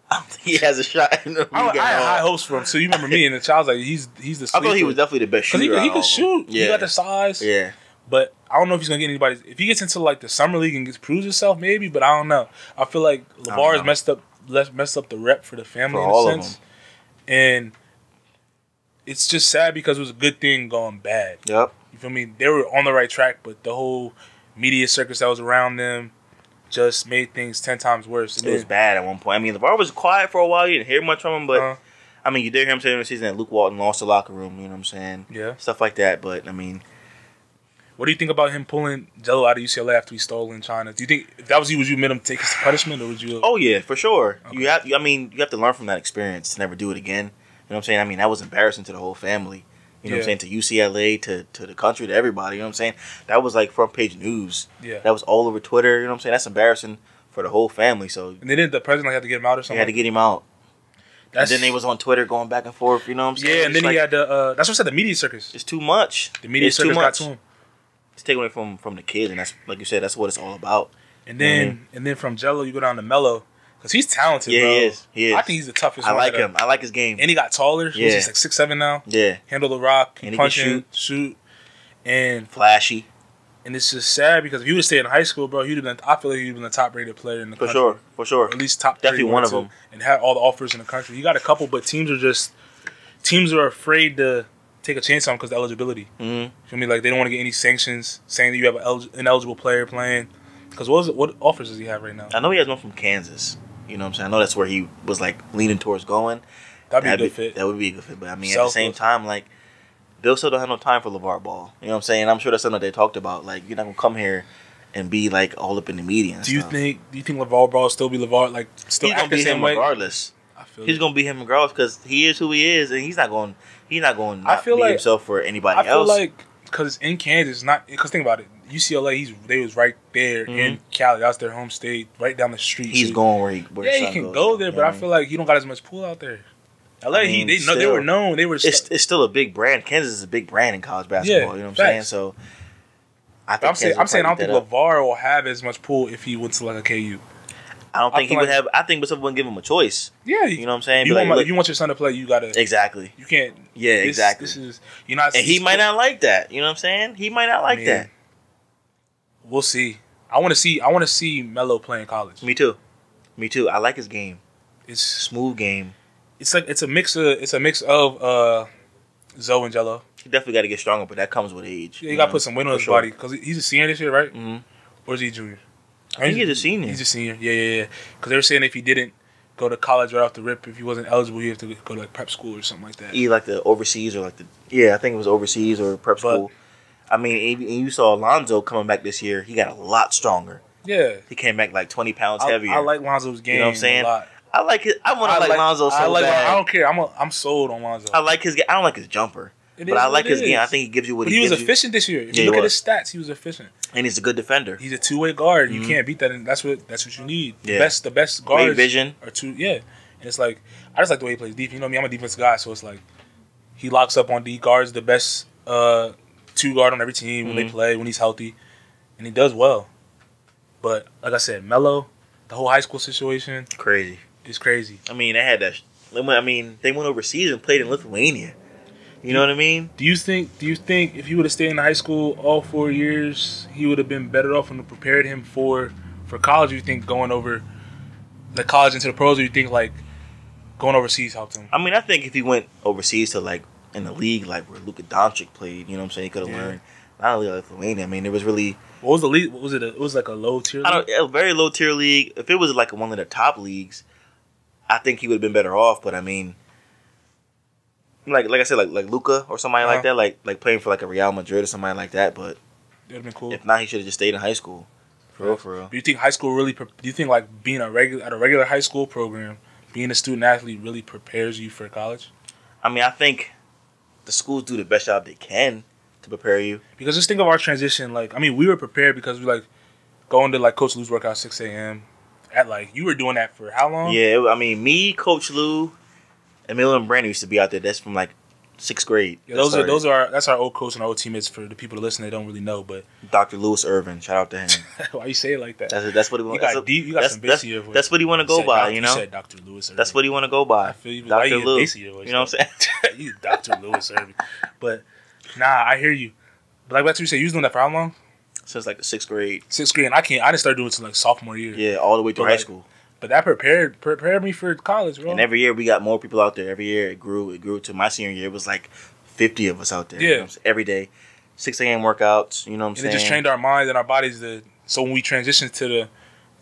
I don't think he has a shot in the league. I had high hopes for him. So you remember me and the child's like he's the sleeper. I thought he was definitely the best shooter. He could shoot. Yeah. He got the size. Yeah. But I don't know if he's gonna get anybody. If he gets into like the summer league and proves himself, maybe. But I don't know. I feel like LeVar has messed up the rep for the family in a sense, and it's just sad because it was a good thing going bad. Yep. You feel me? They were on the right track, but the whole media circus that was around them just made things 10 times worse. It was bad at one point. I mean, LeVar was quiet for a while. You didn't hear much from him, but I mean, you did hear him say in the season that Luke Walton lost the locker room. You know what I'm saying? Yeah. Stuff like that. But I mean, what do you think about him pulling Jello out of UCLA after he stole in China? Do you think if that was you, would you admit him take his punishment, or would you? Oh yeah, for sure. Okay. You have to learn from that experience to never do it again. You know what I'm saying? I mean, that was embarrassing to the whole family. You know what I'm saying? To UCLA, to the country, to everybody. You know what I'm saying? That was like front page news. Yeah. That was all over Twitter. You know what I'm saying? That's embarrassing for the whole family. So. And then didn't the president have to get him out or something? They had to get him out. And then they was on Twitter going back and forth. You know what I'm saying? Yeah, and then he had the. That's what I said. The media circus. It's too much. The media circus got to him. It's taken away from the kid, and that's like you said. That's what it's all about. And then from Jello, you go down to Melo. Because he's talented, yeah, bro. He is. I think he's the toughest I one. like him. I like his game. And he got taller. Yeah. He's like 6'7" now. Yeah. Handle the rock. And he punch can shoot. And flashy. And it's just sad because if he would have stayed in high school, bro, he'd have been. I feel like he'd have been the top rated player in the country. For sure. Or at least top. Definitely one of them. And had all the offers in the country. He got a couple, but teams are afraid to take a chance on him because of eligibility. Mm-hmm. You feel me? Like they don't want to get any sanctions saying that you have an ineligible player playing. Because what offers does he have right now? I know he has one from Kansas. You know what I'm saying? I know that's where he was like leaning towards going. That'd be a good fit. That would be a good fit. But I mean, at the same time, like Bill still don't have no time for LeVar Ball. You know what I'm saying? I'm sure that's something that they talked about. Like you're not gonna come here and be like all up in the media. And do you think LeVar Ball still be LeVar? Like still he's act gonna the be same him way? regardless. He's gonna be him regardless because he is who he is, and he's not going to not be himself for anybody else. I feel like because in Kansas, because think about it, UCLA, they was right there in Cali. That's their home state, right down the street. He's going where he can go there, but I feel like he don't got as much pull out there. LA, they were known. It's still a big brand. Kansas is a big brand in college basketball. You know what I'm saying? So I think I'm saying I don't think LeVar will have as much pull if he went to like a KU. I don't think he would have. I think Bishop wouldn't give him a choice. Yeah, you know what I'm saying. If you want your son to play, you gotta exactly. You can't. Yeah, exactly. This is and he might not like that. You know what I'm saying? He might not like that. We'll see. I want to see Melo play in college. Me too. I like his game. It's smooth game. It's a mix of Zoe and Jello. He definitely got to get stronger, but that comes with age. Yeah, you got to put some weight on his body because he's a senior this year, right? Mm-hmm. Or is he a junior? I think he's a senior. He's a senior. Yeah. Because they were saying if he didn't go to college right off the rip, if he wasn't eligible, he'd have to go to like prep school or something like that. Either like the overseas or like I think it was overseas or prep school. I mean, and you saw Lonzo coming back this year. He got a lot stronger. Yeah. He came back like 20 pounds heavier. I like Lonzo's game. You know what I'm saying? A lot. I like it. I want to like Lonzo so bad. I don't care. I'm sold on Lonzo. I like his game. I don't like his jumper. But I like his game. I think he gives you what he gives you. He was efficient this year. If you look at his stats, he was efficient. And he's a good defender. He's a two-way guard. You can't beat that. And that's what you need. Yeah. The best guards. Great vision. Are two. Yeah. And it's like I just like the way he plays defense. You know me. I'm a defensive guy, so it's like he locks up on D guards. The best two guard on every team when they play when he's healthy, and he does well. But like I said, Melo, the whole high school situation, crazy. It's crazy. I mean, they had that. They went overseas and played in Lithuania. You know what I mean? Do you think if he would have stayed in high school all 4 years, he would have been better off and prepared him for college? Or you think going over the college into the pros, or you think like going overseas helped him? I mean, I think if he went overseas to like in the league like where Luka Doncic played, you know what I'm saying, he could have learned not only Lithuania. I mean, there was really what was the league? What was it? It was like a low tier league? A very low tier league. If it was like one of the top leagues, I think he would have been better off. But I mean, like I said, like Luka or somebody like that, like playing for like a Real Madrid or somebody like that. But it'd been cool. If not, he should have just stayed in high school. For real. Do you think high school really? Do you think like being at a regular high school program, being a student athlete, really prepares you for college? I mean, I think the schools do the best job they can to prepare you. Because just think of our transition. Like, I mean, we were prepared because we like going to like Coach Lou's workout at 6 a.m. At like you were doing that for how long? Yeah, I mean, me, Coach Lou, and Melo and Brandon used to be out there. That's from like 6th grade. Yeah, that's our old coach and our old teammates. For the people that listen, they don't really know, but Dr. Lewis Irvin, shout out to him. Why you say it like that? That's what he want. You got some bass in your voice. That's what he want to go by. You know, you said Dr. Lewis Irvin. That's what he want to go by. I feel you. Dr. Lou. You know what I'm saying? You Dr. Lewis Irvin. But nah, I hear you. But like what you said, you was doing that for how long? Since like the 6th grade. 6th grade, and I didn't start doing it until like sophomore year. Yeah, all the way through high school. But that prepared me for college, bro. And every year we got more people out there. Every year it grew to my senior year. It was like 50 of us out there. Yeah. You know every day. 6 a.m. workouts. You know what I'm saying? It just trained our minds and our bodies so when we transitioned to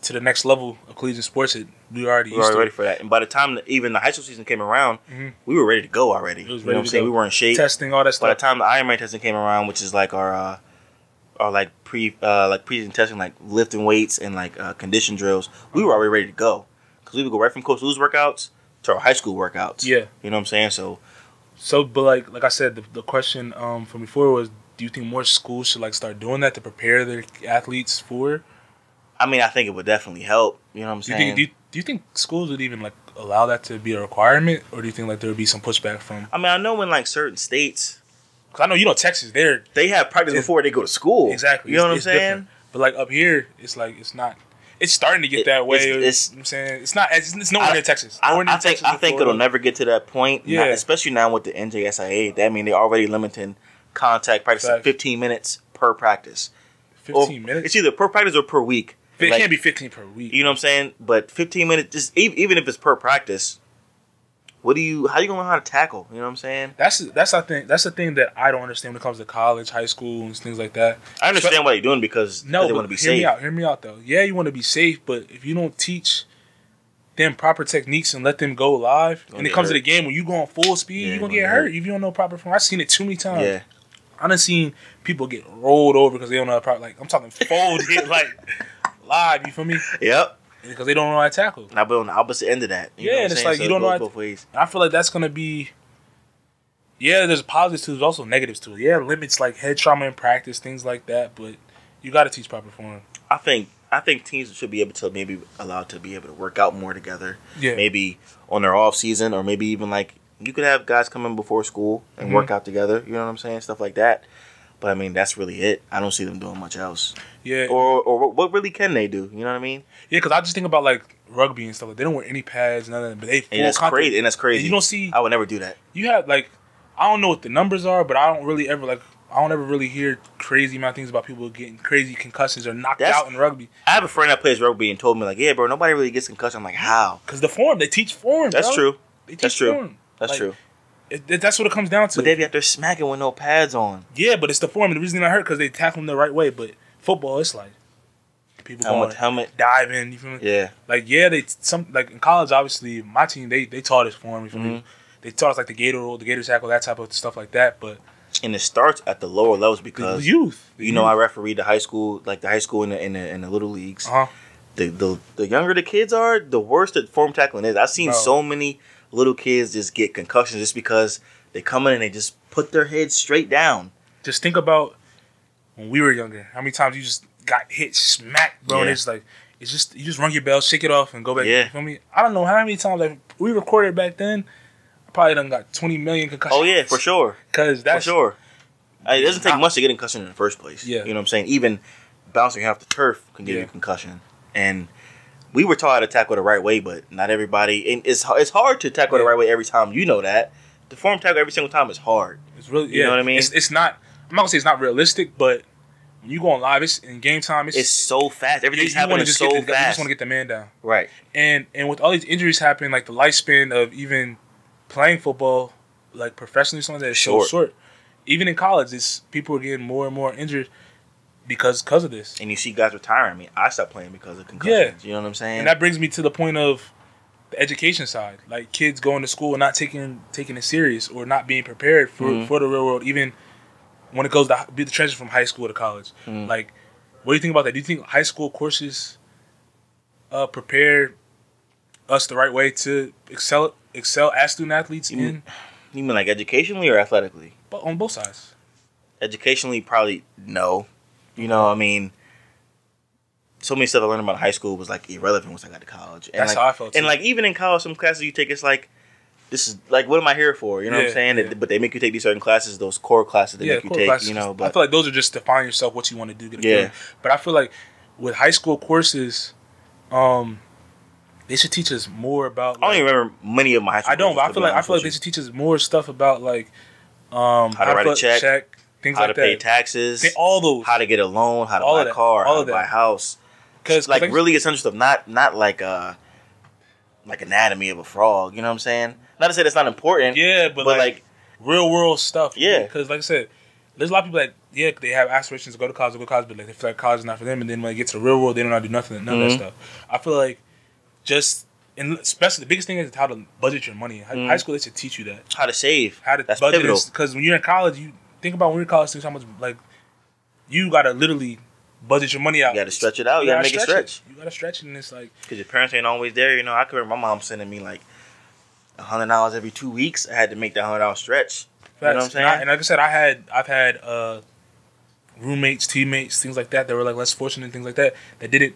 to the next level of collegiate sports, we were already ready for that. And by the time even the high school season came around, we were ready to go already. It was you know what I'm saying? We were in shape. Testing, all that stuff. By the time the Ironman testing came around, which is like our like pre-season testing, like lifting weights and like condition drills, we were already ready to go. Because we would go right from Coach Lou's workouts to our high school workouts. Yeah. You know what I'm saying? So, but like I said, the question from before was, do you think more schools should like start doing that to prepare their athletes for? I mean, I think it would definitely help. You know what I'm saying? Do you think schools would even like allow that to be a requirement, or do you think like there would be some pushback from? I mean, I know in like certain states, because I know Texas, they have practice before they go to school. Exactly. You know what I'm saying? Different. But like up here, it's like it's not. It's starting to get that way. You know what I'm saying? It's not. It's nowhere near Texas. I think it'll never get to that point. Yeah. Especially now with the NJSIA. That mean they're already limiting contact practice to 15 minutes per practice. 15 minutes? It's either per practice or per week. It can't be 15 per week. You know what I'm saying? But 15 minutes, just even if it's per practice, how you gonna learn how to tackle? You know what I'm saying? That's the thing that I don't understand when it comes to college, high school, and things like that. I understand why they're doing because they want to be safe. Hear me out though. Yeah, you want to be safe, but if you don't teach them proper techniques and let them go live, and it comes to the game when you go on full speed, you're gonna get hurt if you don't know proper form. I've seen it too many times. Yeah. I done seen people get rolled over because they don't know proper. Like I'm talking folded like live. You feel me? Yep. Because they don't know how to tackle. Now, but on the opposite end of that, and it's like you don't know how to. Both ways. I feel like that's gonna be. Yeah, there's positives to it, there's also negatives to it. Yeah, limits like head trauma in practice, things like that. But you got to teach proper form. I think teams should be able to maybe allowed to be able to work out more together. Yeah. Maybe on their off season, or maybe even like you could have guys come in before school and work out together. You know what I'm saying? Stuff like that. But I mean, that's really it. I don't see them doing much else. Yeah. Or what really can they do? You know what I mean? Yeah, because I just think about like rugby and stuff. Like they don't wear any pads, none of that. But they full crazy. And that's crazy. And you don't see. I would never do that. You have like, I don't know what the numbers are, but I don't ever really hear crazy amount of things about people getting crazy concussions or knocked out in rugby. I have a friend that plays rugby and told me like, yeah, bro, nobody really gets concussion. I'm like, how? Because the form, they teach form. That's true. They teach form. That's true. That's what it comes down to. But they be out there smacking with no pads on. Yeah, but it's the form. And the reason they're not hurt because they tackle them the right way. But football, it's like people helmet diving. You feel me? Yeah. Like like in college, obviously my team they taught us form. You feel me? They taught us like the gator roll, the gator tackle, that type of stuff like that. But and it starts at the lower levels because the youth. Know, I refereed the high school, like the high school in the little leagues. The younger the kids are, the worse the form tackling is. I've seen so many little kids just get concussions just because they come in and they just put their heads straight down. Just think about when we were younger. How many times you just got hit, smacked, bro? Yeah. And it's like you just run your bell, shake it off, and go back. Yeah. You feel me? I don't know how many times we recorded back then. I probably done got 20 million concussions. Oh yeah, for sure. Because that's for sure. It doesn't take much to get a concussion in the first place. Yeah. You know what I'm saying? Even bouncing off the turf can give you a concussion. And we were taught how to tackle the right way, but not everybody. And it's hard to tackle the right way every time. You know that. The form tackle every single time is hard. It's really, you know what I mean? It's not. I'm not gonna say it's not realistic, but when you go on live, it's in game time. It's so fast. Everything's happening so fast. You just want to get the man down, right? And with all these injuries happening, like the lifespan of even playing football, like professionally, something that is so short. Even in college, people are getting more and more injured. Because of this. And you see guys retiring. I mean, I stopped playing because of concussions. Yeah. You know what I'm saying? And that brings me to the point of the education side. Like kids going to school and not taking it serious or not being prepared for the real world, even when it goes to be the transition from high school to college. Like, what do you think about that? Do you think high school courses prepare us the right way to excel as student athletes You mean like educationally or athletically? But on both sides. Educationally, probably no. You know, I mean, so many stuff I learned about high school was like irrelevant once I got to college. And that's how I felt too. And like even in college, some classes you take, it's like, this is like, what am I here for? You know what I'm saying? Yeah. But they make you take these certain classes, those core classes they make you take. Classes, you know, but I feel like those are just to find yourself, what you want to do. Get But I feel like with high school courses, they should teach us more about. I don't even remember many of my high school. I don't, but I feel like they should teach us more stuff about like how to write a check. Things how like to pay taxes, all those, how to get a loan, how to buy a car, how to buy a house. Because like really essential stuff, not like anatomy of a frog. You know what I'm saying? Not to say that's not important. Yeah, but like real world stuff. Yeah, because like I said, there's a lot of people that they have aspirations to go to college, but like they feel like college is not for them, and then when they get to the real world, they don't know how to do nothing, none of that stuff. I feel like and especially the biggest thing is how to budget your money. High school, they should teach you that. How to save. How to budget. Because when you're in college, you think about when you're in college, think how much, like, you got to literally budget your money out. You got to stretch it out. You got to make it stretch. You got to stretch it, and it's like... Because your parents ain't always there. You know, I can remember my mom sending me, like, $100 every 2 weeks. I had to make that $100 stretch. You know what I'm saying? And like I said, I've had roommates, teammates, things like that were, like, less fortunate and things like that didn't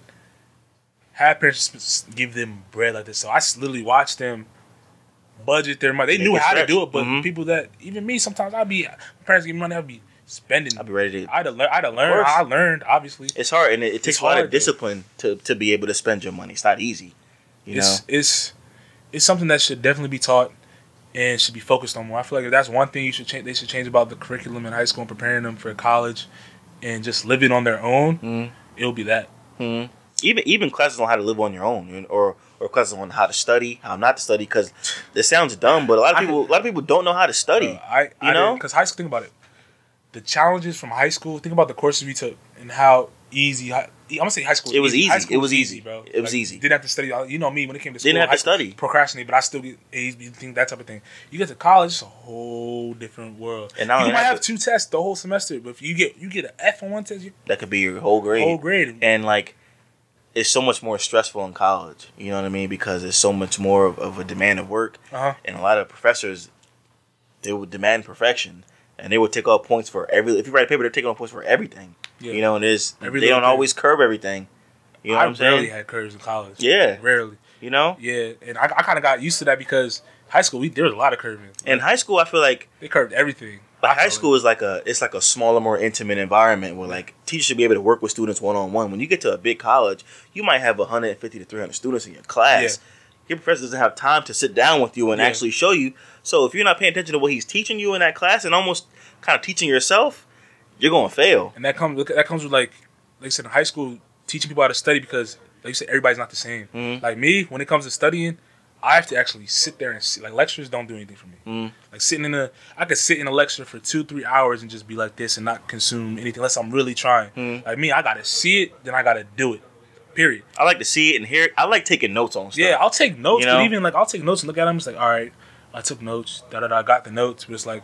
have parents give them bread like this. So I literally watched them budget their money. They knew how to do it, but people that, even me, sometimes my parents give me money, I'd be spending. I'd be ready to. I'd have learned. I learned, obviously. It's hard, and it takes a lot of discipline to be able to spend your money. It's not easy. You know? It's something that should definitely be taught and should be focused on more. I feel like if that's one thing they should change about the curriculum in high school and preparing them for college and just living on their own, it'll be that. Even classes on how to live on your own, or classes on how to study, how not to study. Because it sounds dumb, but a lot of people don't know how to study. Because high school. Think about it. The challenges from high school. Think about the courses we took and how easy. I'm gonna say high school. It was easy. It was easy, bro. It was easy. Didn't have to study. You know me when it came to school. Didn't have to study. Procrastinate, but I still get A's, B, think that type of thing. You get to college, it's a whole different world. And you might have 2 tests the whole semester, but if you get an F on one test, that could be your whole grade. And like, it's so much more stressful in college. You know what I mean? Because there's so much more of a demand of work, and a lot of professors, they would demand perfection. And they would take off points for if you write a paper, they're taking off points for everything. Yeah. You know, and they don't always curve everything. You know what I'm saying? I rarely had curves in college. Yeah. Rarely. You know? Yeah. And I kind of got used to that because high school, there was a lot of curving. In high school, I feel like... They curved everything. But high school is like a smaller, more intimate environment where like teachers should be able to work with students one-on-one. When you get to a big college, you might have 150 to 300 students in your class. Yeah. Your professor doesn't have time to sit down with you and actually show you. So if you're not paying attention to what he's teaching you in that class and almost kind of teaching yourself, you're going to fail. And that comes with like I said, in high school, teaching people how to study because, like you said, everybody's not the same. Like me, when it comes to studying, I have to actually sit there and see. Like, lectures don't do anything for me. Like, I could sit in a lecture for 2-3 hours and just be like this and not consume anything unless I'm really trying. Like me, I got to see it, then I got to do it. Period. I like to see it and hear it. I like taking notes on stuff. Yeah, I'll take notes. You know? But even like I'll take notes and look at them. It's like, all right, I took notes. I got the notes. But it's like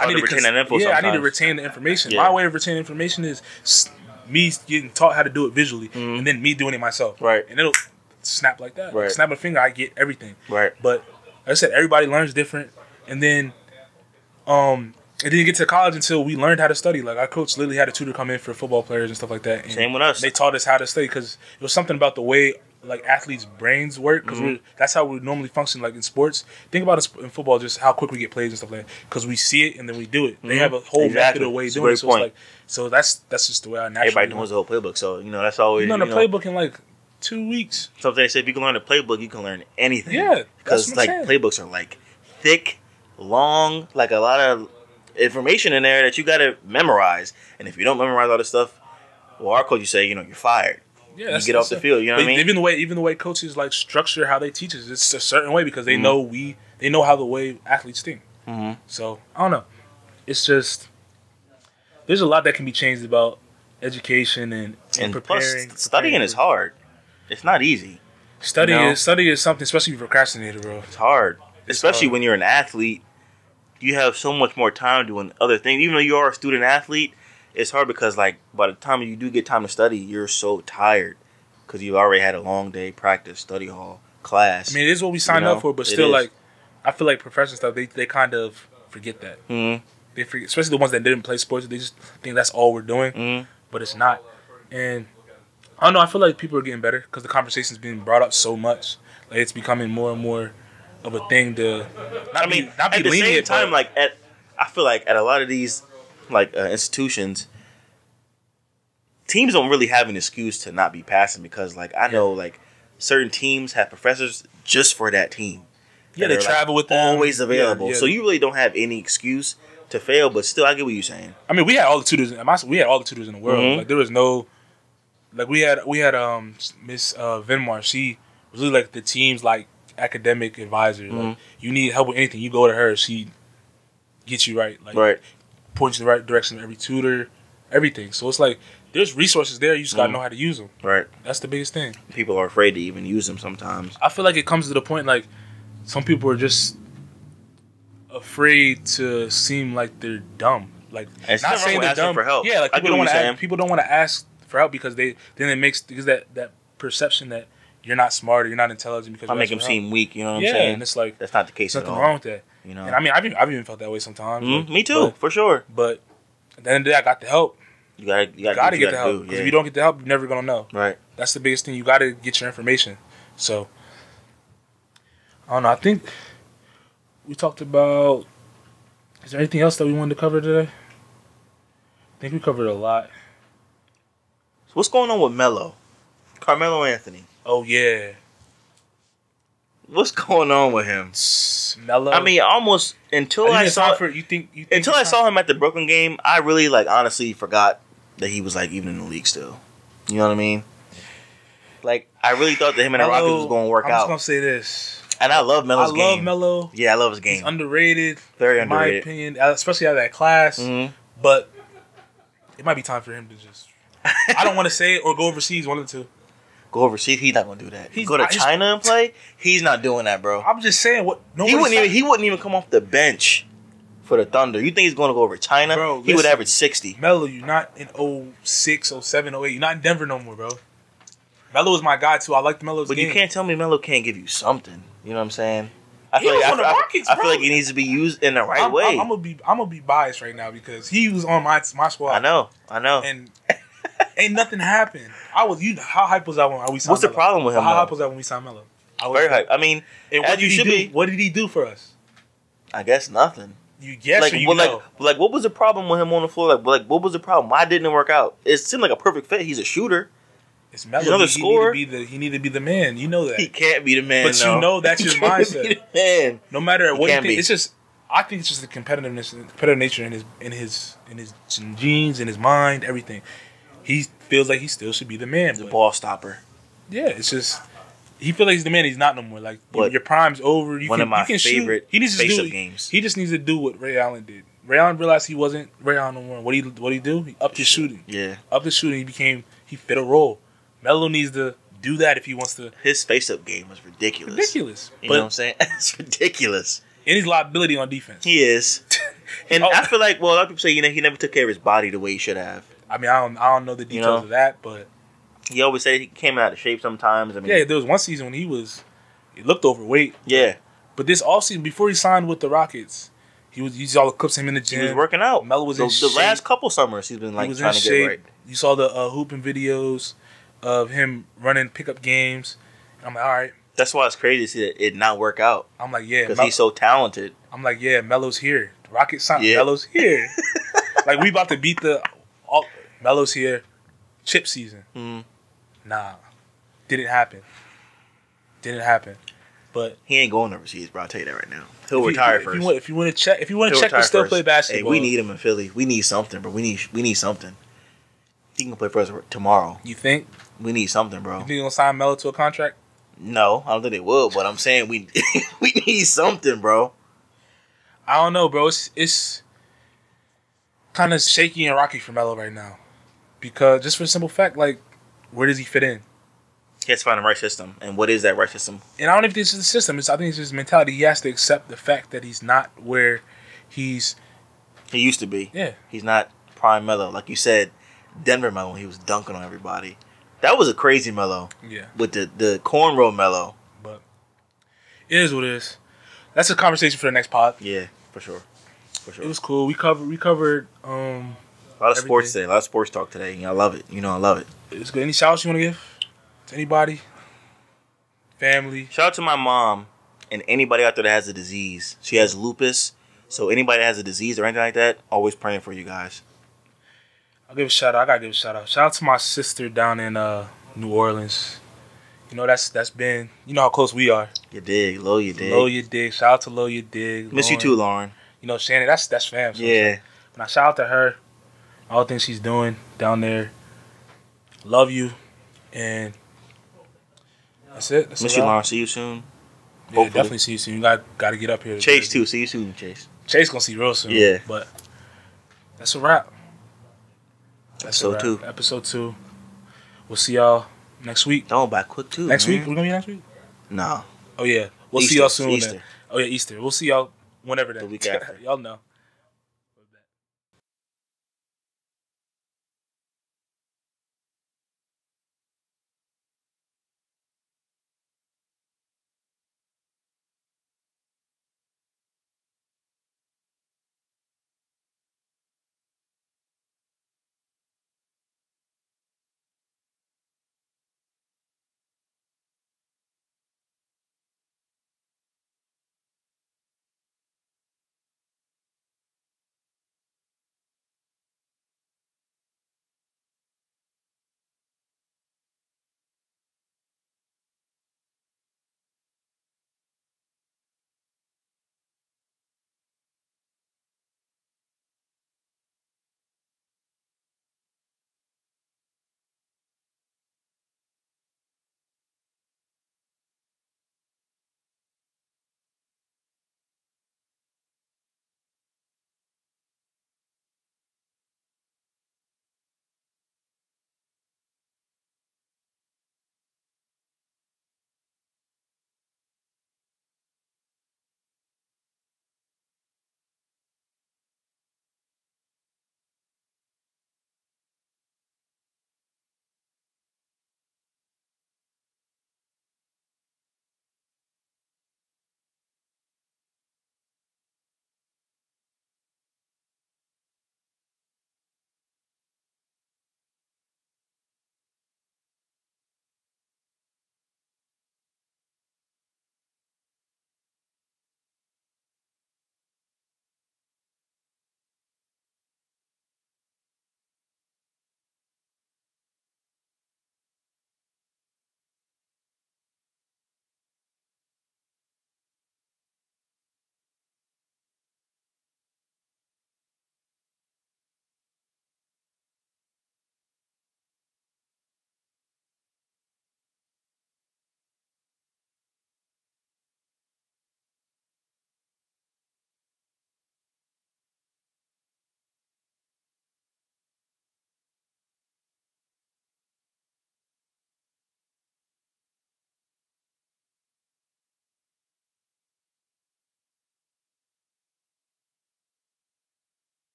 I need to retain that info. Yeah, I need to retain the information. My way of retaining information is me getting taught how to do it visually, and then me doing it myself. Right. And it'll snap like that. Right. Like, snap a finger, I get everything. Right. But like I said, everybody learns different, and then it didn't get to college until we learned how to study. Like, our coach literally had a tutor come in for football players and stuff like that. And same with us. They taught us how to study because it was something about the way like athletes' brains work because that's how we normally function. Like in sports, think about in football, just how quick we get plays and stuff like that. Because we see it and then we do it. They have a whole method of way of doing it. So that's just the way I naturally. Everybody knows the whole playbook, so that's always. You learn the playbook in like 2 weeks. Something they say if you can learn the playbook, you can learn anything. Yeah, because like playbooks are like thick, long, like a lot of information in there that you got to memorize. And if you don't memorize all this stuff, well, our coach, you say, you're fired. Yeah, you get off the field. You know what I mean? Even the way coaches like structure how they teach us, it's a certain way because they know how the way athletes think. So I don't know. It's just there's a lot that can be changed about education and preparing. Plus, studying is hard. It's not easy. Study is something, especially if you're procrastinator, bro. It's hard, especially when you're an athlete. You have so much more time doing other things. Even though you are a student athlete, it's hard because, like, by the time you do get time to study, you're so tired because you've already had a long day, practice, study hall, class. I mean, it is what we signed up for, but still, like, I feel like professional stuff, they kind of forget that. They forget, especially the ones that didn't play sports. They just think that's all we're doing, but it's not. And I don't know. I feel like people are getting better because the conversation's being brought up so much. Like, it's becoming more and more of a thing to not be at the lenient, same time, I feel like at a lot of these institutions, teams don't really have an excuse to not be passing because I know certain teams have professors just for that team. Yeah, they travel with them, always available. Yeah. So you really don't have any excuse to fail. But still, I get what you're saying. I mean, we had all the tutors. We had all the tutors in the world. Like there was no, we had Miss Venmar. She was really like the team's academic advisor. Like, you need help with anything, you go to her. She gets you right. Like, right. point you in the right direction of every tutor, everything. So it's like there's resources there. You just gotta know how to use them. Right. That's the biggest thing. People are afraid to even use them sometimes. I feel like it comes to the point like some people are just afraid to seem like they're dumb. Like it's not saying they're dumb for help. Yeah, like people don't want to ask for help because then it makes that perception that you're not smart or you're not intelligent because I make them seem weak. You know what I'm saying? And it's like that's not the case at all. Nothing wrong with that. You know, and I mean I've even felt that way sometimes. Me too, for sure. But at the end of the day, I got the help. You gotta get the help because if you don't get the help, you're never gonna know. Right. That's the biggest thing. You gotta get your information. So I don't know. I think we talked about. Is there anything else that we wanted to cover today? I think we covered a lot. So what's going on with Melo? Carmelo Anthony. Oh, yeah. What's going on with him? Melo. I mean, almost until I saw him at the Brooklyn game, I really honestly forgot that he was even in the league still. You know what I mean? Like I really thought that him and the Rockets was going to work out. I'm just gonna say this, and I love Melo's game. I love Melo. Yeah, I love his game. He's underrated, very in underrated, my opinion, especially out of that class. Mm-hmm. But it might be time for him to just. I don't want to say it or go overseas. One of the two. Go overseas. He's not gonna do that. Go to China and play. He's not doing that, bro. I'm just saying what. He wouldn't even come off the bench for the Thunder. You think he's gonna go over China? Bro, he would average 60. Melo, you're not in 06, 07, 08. You're not in Denver no more, bro. Melo is my guy too. I like Melo's game. But you can't tell me Melo can't give you something. You know what I'm saying? I feel like he needs to be used in the right way. I'm gonna be biased right now because he was on my squad. I know. And ain't nothing happened. How hype was I when we signed What's the problem with him? How hype was I when we signed Melo? Very hype. I mean, as you should be. What did he do for us? I guess nothing. You guess or you know? What was the problem with him on the floor? Like what was the problem? Why didn't it work out? It seemed like a perfect fit. He's a shooter. It's Melo. Another scorer. He need to be the man. You know that. He can't be the man. But you know that's his mindset. Be the man. No matter what you think, it's just. I think it's just the competitive nature in his genes, in his mind, everything. He feels like he still should be the man. He's a ball stopper. Yeah, it's just he feels like he's the man. He's not no more. Like your prime's over. One of my favorite face-up games. He just needs to do what Ray Allen did. Ray Allen realized he wasn't Ray Allen no more. What he do? He upped his shooting. Yeah, upped his shooting. He fit a role. Melo needs to do that if he wants to. His face-up game was ridiculous. You know what I'm saying? It's ridiculous. And his liability on defense. He is. And I feel like, a lot of people say, he never took care of his body the way he should have. I mean, I don't know the details of that, but he always said he came out of shape sometimes. I mean, yeah, there was one season when he looked overweight. Yeah, but this offseason, before he signed with the Rockets, you saw the clips of him in the gym. He was working out. Melo was in shape. The last couple summers, he's been trying to get right. You saw the hooping videos of him running pickup games. And I'm like, all right. That's why it's crazy to see it not work out. I'm like, yeah, because he's so talented. I'm like, yeah, Melo's here. The Rockets signed. Yeah. Melo's here. Like we about to beat Melo's here. Chip season. Mm-hmm. Nah, didn't happen. But he ain't going overseas, bro. I'll tell you that right now. He'll retire first. If you want to check, to still play basketball. Hey, we need him in Philly. We need something, bro. We need something. He can play for us tomorrow. You think? We need something, bro. You think they're gonna sign Melo to a contract? No, I don't think they will. But I'm saying we need something, bro. I don't know, bro. It's kind of shaky and rocky for Melo right now, because just for the simple fact, like, where does he fit in? He has to find the right system, and what is that right system? And I don't know if this is the system. I think it's his mentality. He has to accept the fact that he's not where he used to be. Yeah, he's not prime Melo, like you said. Denver Melo, he was dunking on everybody. That was a crazy Melo. Yeah, with the cornrow Melo. But it is what it is. That's a conversation for the next pod. Yeah, for sure. It was cool. We covered a lot of sports today. A lot of sports talk today. I love it. I love it. It's good. Any shout-outs you want to give to anybody? Family? Shout out to my mom and anybody out there that has a disease. She has lupus. So anybody that has a disease or anything like that, always praying for you guys. I'll give a shout out. I gotta give a shout out. Shout out to my sister down in New Orleans. That's been, how close we are. You dig. Low you dig. Low you dig. Shout out to Low you dig. Miss you too, Lauren. Shannon, that's fam. So yeah. And I shout out to her. All the things she's doing down there. Love you. And that's it. Miss you, Lauren. See you soon. Yeah, hopefully. Definitely see you soon. You got to get up here. Chase too. See you soon, Chase. Chase gonna see you real soon. Yeah. But That's a wrap. Episode 2. We'll see y'all next week. Don't by quick too. Next week? We're gonna be next week? No. Oh yeah. We'll see y'all soon. Easter. Oh yeah, Easter. We'll see y'all whenever that. The week after. Y'all know.